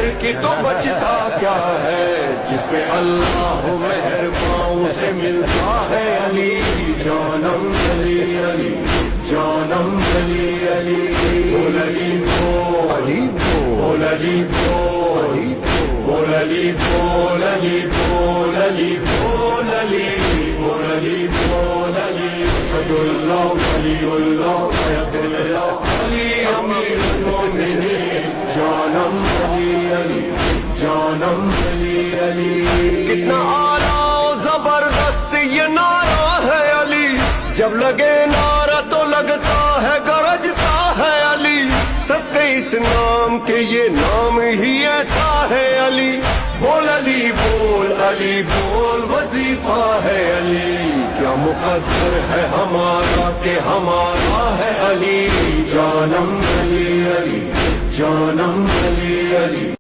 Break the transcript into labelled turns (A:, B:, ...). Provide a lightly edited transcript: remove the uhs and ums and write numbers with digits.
A: گھر کی تو بچتا کیا ہے، جس پہ اللہ مہربان سے ملتا ہے علی، جانم علی علی جانم علی علی، بول علی بول علی بول علی بول علی بول علی بول علی بول علی بول علی بول علی بول علی، اسد اللہ ولی اللہ حیات اللہ علی امیر المومنین، جانم علی علی جانم علی علی۔ کتنا اعلیٰ زبردست یہ نعرہ ہے علی، جب لگے نعرہ تو لگتا ہے گرجتا ہے علی، صدقے اس نام کے یہ نام ہی ایسا ہے علی، بول علی بول وظیفہ ہے علی، کیا مقدر ہے ہمارا کہ ہمارا ہے علی، جانم علی علی جانم علی علی۔